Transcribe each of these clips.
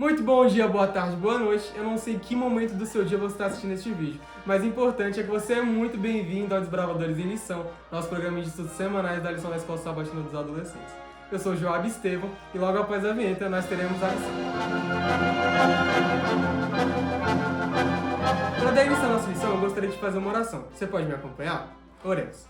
Muito bom dia, boa tarde, boa noite. Eu não sei que momento do seu dia você está assistindo este vídeo, mas o importante é que você é muito bem-vindo ao Desbravadores em Lição, nosso programa de estudos semanais da lição da Escola Sabatina dos Adolescentes. Eu sou Joab Estevão e logo após a vinheta nós teremos a lição. Para dar início à nossa lição, eu gostaria de fazer uma oração. Você pode me acompanhar? Oremos.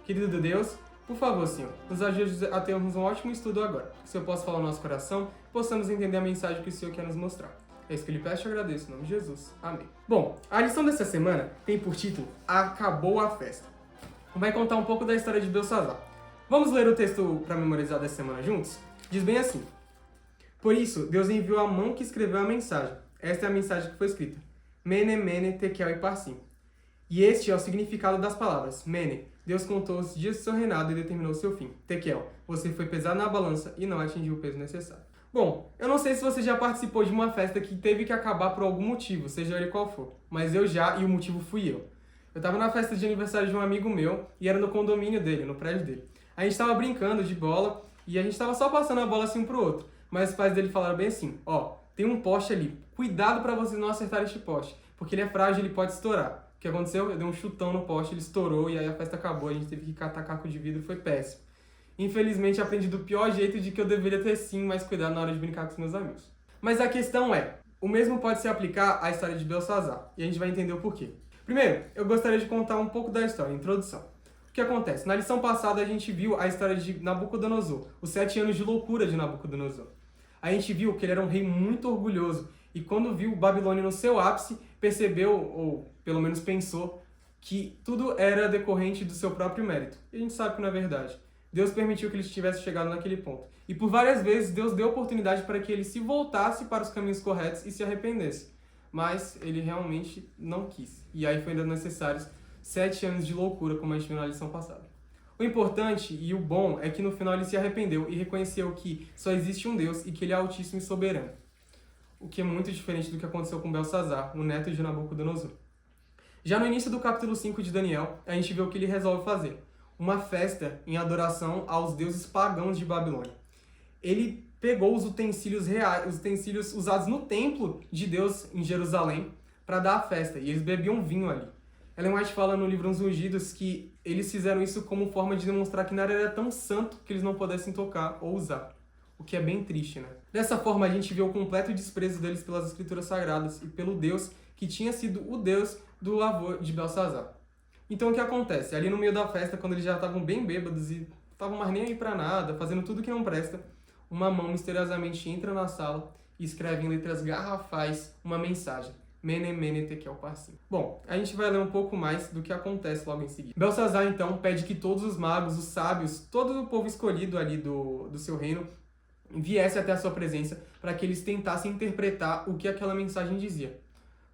Querido Deus, por favor, Senhor, nos ajude a termos um ótimo estudo agora. Que o Senhor possa falar no nosso coração, possamos entender a mensagem que o Senhor quer nos mostrar. É isso que eu lhe peço e agradeço, em nome de Jesus. Amém. Bom, a lição dessa semana tem por título Acabou a Festa. Vai contar um pouco da história de Belsazar. Vamos ler o texto para memorizar dessa semana juntos? Diz bem assim: Por isso, Deus enviou a mão que escreveu a mensagem. Esta é a mensagem que foi escrita. Mene, mene, tekel e parsim. E este é o significado das palavras. Mene, Deus contou os dias do seu reinado e determinou o seu fim. Tekel, você foi pesado na balança e não atingiu o peso necessário. Bom, eu não sei se você já participou de uma festa que teve que acabar por algum motivo, seja ele qual for. Mas eu já, e o motivo fui eu. Eu tava na festa de aniversário de um amigo meu e era no condomínio dele, no prédio dele. A gente tava brincando de bola e a gente tava só passando a bola assim um pro outro. Mas os pais dele falaram bem assim, ó, tem um poste ali, cuidado pra vocês não acertarem este poste, porque ele é frágil e ele pode estourar. O que aconteceu? Eu dei um chutão no poste, ele estourou e aí a festa acabou, a gente teve que catar caco de vidro, foi péssimo. Infelizmente aprendi do pior jeito de que eu deveria ter sim mais cuidado na hora de brincar com os meus amigos. Mas a questão é, o mesmo pode se aplicar à história de Belsazar, e a gente vai entender o porquê. Primeiro, eu gostaria de contar um pouco da história, a introdução. O que acontece? Na lição passada a gente viu a história de Nabucodonosor, os 7 anos de loucura de Nabucodonosor. A gente viu que ele era um rei muito orgulhoso, e quando viu Babilônia no seu ápice, percebeu, ou pelo menos pensou, que tudo era decorrente do seu próprio mérito. E a gente sabe que não é verdade. Deus permitiu que ele tivesse chegado naquele ponto. E por várias vezes Deus deu oportunidade para que ele se voltasse para os caminhos corretos e se arrependesse. Mas ele realmente não quis. E aí foi ainda necessários 7 anos de loucura, como a gente viu na lição passada. O importante e o bom é que no final ele se arrependeu e reconheceu que só existe um Deus e que ele é altíssimo e soberano. O que é muito diferente do que aconteceu com Belsazar, o neto de Nabucodonosor. Já no início do capítulo 5 de Daniel, a gente vê o que ele resolve fazer. Uma festa em adoração aos deuses pagãos de Babilônia. Ele pegou os utensílios reais, os utensílios usados no templo de Deus em Jerusalém para dar a festa, e eles bebiam vinho ali. Ellen White fala no livro Os Ungidos que eles fizeram isso como forma de demonstrar que nada era tão santo que eles não pudessem tocar ou usar. O que é bem triste, né? Dessa forma, a gente vê o completo desprezo deles pelas escrituras sagradas e pelo Deus que tinha sido o Deus do avô de Belsazar. Então, o que acontece? Ali no meio da festa, quando eles já estavam bem bêbados e estavam mais nem aí pra nada, fazendo tudo que não presta, uma mão misteriosamente entra na sala e escreve em letras garrafais uma mensagem. Mene, mene, tekel, parsim. Bom, a gente vai ler um pouco mais do que acontece logo em seguida. Belsazar, então, pede que todos os magos, os sábios, todo o povo escolhido ali do seu reino, viesse até a sua presença para que eles tentassem interpretar o que aquela mensagem dizia.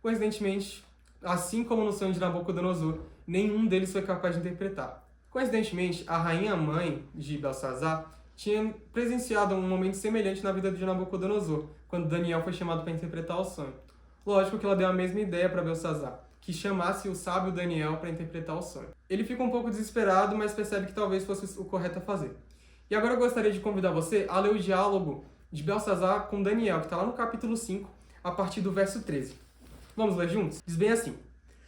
Coincidentemente, assim como no sonho de Nabucodonosor, nenhum deles foi capaz de interpretar. Coincidentemente, a rainha-mãe de Belsazar tinha presenciado um momento semelhante na vida de Nabucodonosor, quando Daniel foi chamado para interpretar o sonho. Lógico que ela deu a mesma ideia para Belsazar, que chamasse o sábio Daniel para interpretar o sonho. Ele fica um pouco desesperado, mas percebe que talvez fosse o correto a fazer. E agora eu gostaria de convidar você a ler o diálogo de Belsazar com Daniel, que está lá no capítulo 5, a partir do verso 13. Vamos ler juntos? Diz bem assim: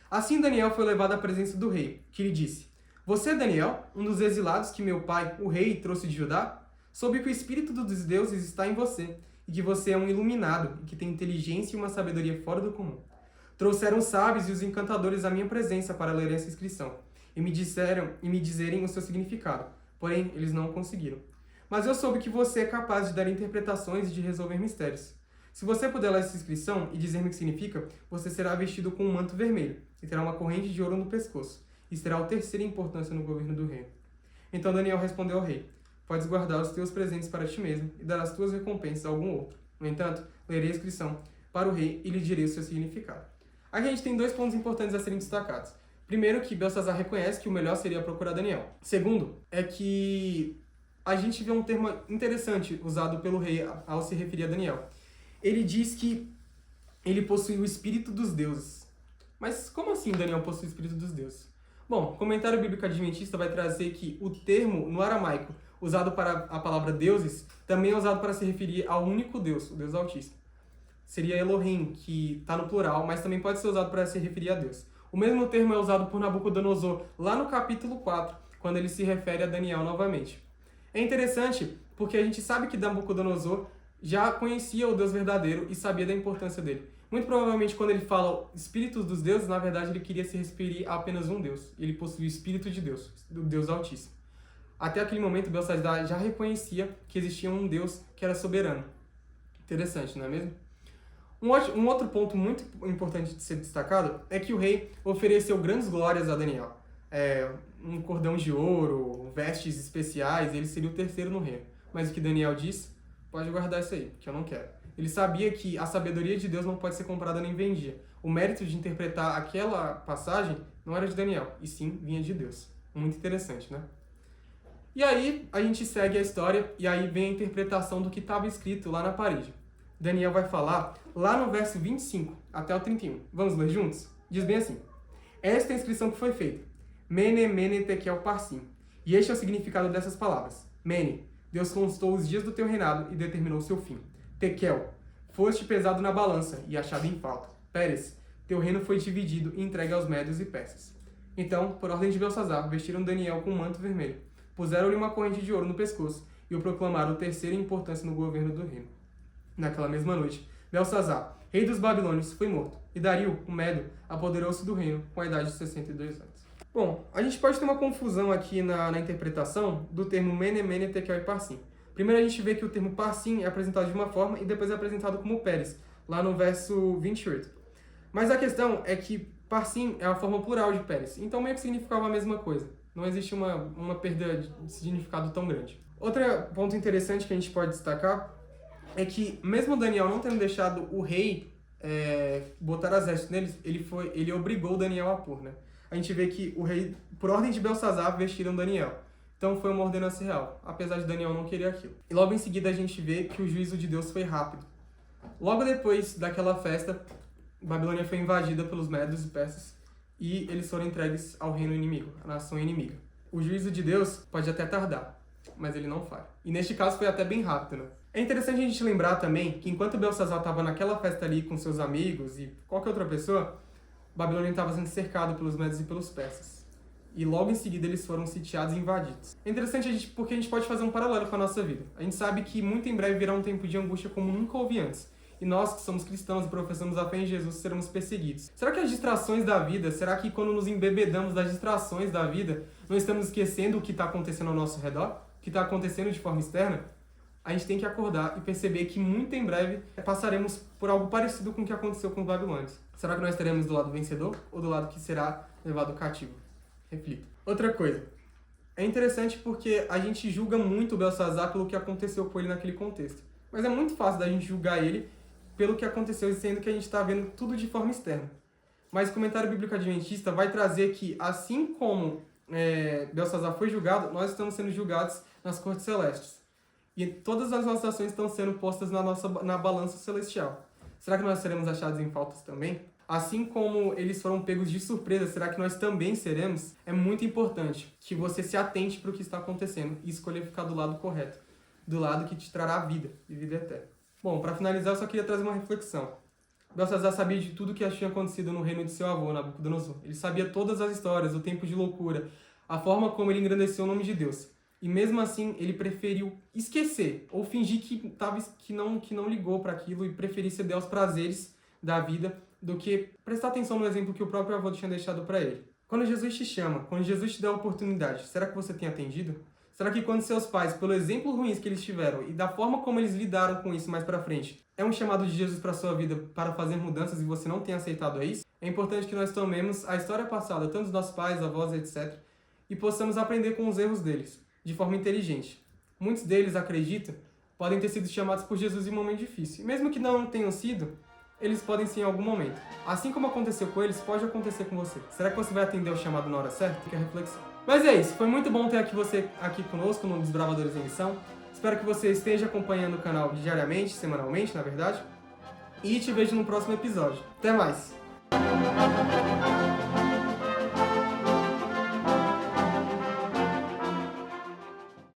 Assim Daniel foi levado à presença do rei, que lhe disse: Você é Daniel, um dos exilados que meu pai, o rei, trouxe de Judá? Soube que o espírito dos deuses está em você, e que você é um iluminado, e que tem inteligência e uma sabedoria fora do comum. Trouxeram os sábios e os encantadores à minha presença para lerem essa inscrição, e me dizerem o seu significado. Porém, eles não conseguiram. Mas eu soube que você é capaz de dar interpretações e de resolver mistérios. Se você puder ler essa inscrição e dizer-me o que significa, você será vestido com um manto vermelho, e terá uma corrente de ouro no pescoço, e será o terceiro em importância no governo do reino. Então Daniel respondeu ao rei: Podes guardar os teus presentes para ti mesmo, e dar as tuas recompensas a algum outro. No entanto, lerei a inscrição para o rei e lhe direi o seu significado. Aqui a gente tem 2 pontos importantes a serem destacados. Primeiro, que Belsazar reconhece que o melhor seria procurar Daniel. Segundo, é que a gente vê um termo interessante usado pelo rei ao se referir a Daniel. Ele diz que ele possui o espírito dos deuses. Mas como assim Daniel possui o espírito dos deuses? Bom, o comentário bíblico adventista vai trazer que o termo, no aramaico, usado para a palavra deuses, também é usado para se referir ao único Deus, o Deus Altíssimo. seria Elohim, que está no plural, mas também pode ser usado para se referir a Deus. O mesmo termo é usado por Nabucodonosor lá no capítulo 4, quando ele se refere a Daniel novamente. É interessante porque a gente sabe que Nabucodonosor já conhecia o Deus verdadeiro e sabia da importância dele. Muito provavelmente, quando ele fala espíritos dos deuses, na verdade ele queria se referir a apenas um Deus. Ele possuía o Espírito de Deus, do Deus Altíssimo. Até aquele momento, Belsazar já reconhecia que existia um Deus que era soberano. Interessante, não é mesmo? Um outro ponto muito importante de ser destacado é que o rei ofereceu grandes glórias a Daniel. Um cordão de ouro, vestes especiais, ele seria o terceiro no reino. Mas o que Daniel disse, pode guardar isso aí, que eu não quero. Ele sabia que a sabedoria de Deus não pode ser comprada nem vendida. O mérito de interpretar aquela passagem não era de Daniel, e sim vinha de Deus. Muito interessante, né? E aí a gente segue a história e aí vem a interpretação do que estava escrito lá na parede. Daniel vai falar lá no verso 25 até o 31. Vamos ler juntos? Diz bem assim: esta é a inscrição que foi feita. Mene, Mene, Tekel, Parsim. E este é o significado dessas palavras. Mene, Deus constou os dias do teu reinado e determinou seu fim. Tekel, foste pesado na balança e achado em falta. Pérez, teu reino foi dividido e entregue aos médios e persas. Então, por ordem de Belsazar, vestiram Daniel com um manto vermelho. Puseram-lhe uma corrente de ouro no pescoço e o proclamaram terceiro em importância no governo do reino. Naquela mesma noite, Belsazar, rei dos Babilônios, foi morto, e Dario, o Médio, apoderou-se do reino com a idade de 62 anos. Bom, a gente pode ter uma confusão aqui na interpretação do termo Mene, Mene, Tekel e Parsim. Primeiro a gente vê que o termo Parsim é apresentado de uma forma e depois é apresentado como Pérez, lá no verso 28. Mas a questão é que Parsim é a forma plural de Pérez, então meio que significava a mesma coisa. Não existe uma perda de significado tão grande. Outro ponto interessante que a gente pode destacar é que, mesmo Daniel não tendo deixado o rei botar exército neles, ele obrigou Daniel a pôr, né? A gente vê que o rei, por ordem de Belsazar, vestiram Daniel. Então foi uma ordenança real, apesar de Daniel não querer aquilo. E logo em seguida a gente vê que o juízo de Deus foi rápido. Logo depois daquela festa, Babilônia foi invadida pelos médios e persas e eles foram entregues ao reino inimigo, à nação inimiga. O juízo de Deus pode até tardar, mas ele não falha. E neste caso foi até bem rápido, né? É interessante a gente lembrar também que enquanto Belsazar estava naquela festa ali com seus amigos e qualquer outra pessoa, Babilônia estava sendo cercado pelos médios e pelos persas. E logo em seguida eles foram sitiados e invadidos. É interessante porque a gente pode fazer um paralelo com a nossa vida. A gente sabe que muito em breve virá um tempo de angústia como nunca houve antes. E nós que somos cristãos e professamos a fé em Jesus seremos perseguidos. Será que as distrações da vida, será que quando nos embebedamos das distrações da vida, não estamos esquecendo o que está acontecendo ao nosso redor? O que está acontecendo de forma externa? A gente tem que acordar e perceber que muito em breve passaremos por algo parecido com o que aconteceu com os babilônios. Será que nós estaremos do lado vencedor ou do lado que será levado cativo? Reflita. Outra coisa. É interessante porque a gente julga muito o Belsazar pelo que aconteceu com ele naquele contexto. Mas é muito fácil da gente julgar ele pelo que aconteceu, sendo que a gente está vendo tudo de forma externa. Mas o comentário bíblico adventista vai trazer que, assim como Belsazar foi julgado, nós estamos sendo julgados nas cortes celestes. E todas as nossas ações estão sendo postas na balança celestial. Será que nós seremos achados em faltas também? Assim como eles foram pegos de surpresa, será que nós também seremos? É muito importante que você se atente para o que está acontecendo e escolher ficar do lado correto, do lado que te trará vida e vida eterna. Bom, para finalizar, eu só queria trazer uma reflexão. Belsazar sabia de tudo que tinha acontecido no reino de seu avô, Nabucodonosor. Ele sabia todas as histórias, o tempo de loucura, a forma como ele engrandeceu o nome de Deus. E mesmo assim, ele preferiu esquecer ou fingir que não ligou para aquilo e preferir ceder aos prazeres da vida do que prestar atenção no exemplo que o próprio avô tinha deixado para ele. Quando Jesus te chama, quando Jesus te dá a oportunidade, será que você tem atendido? Será que quando seus pais, pelo exemplo ruim que eles tiveram e da forma como eles lidaram com isso mais para frente, é um chamado de Jesus para sua vida para fazer mudanças e você não tem aceitado isso? É importante que nós tomemos a história passada, tanto dos nossos pais, avós, etc., e possamos aprender com os erros deles, de forma inteligente. Muitos deles, acredito, podem ter sido chamados por Jesus em um momento difícil. E mesmo que não tenham sido, eles podem ser em algum momento. Assim como aconteceu com eles, pode acontecer com você. Será que você vai atender o chamado na hora certa? Fica a reflexão. Mas é isso. Foi muito bom ter você aqui conosco no Desbravadores em Missão. Espero que você esteja acompanhando o canal diariamente, semanalmente, na verdade. E te vejo no próximo episódio. Até mais!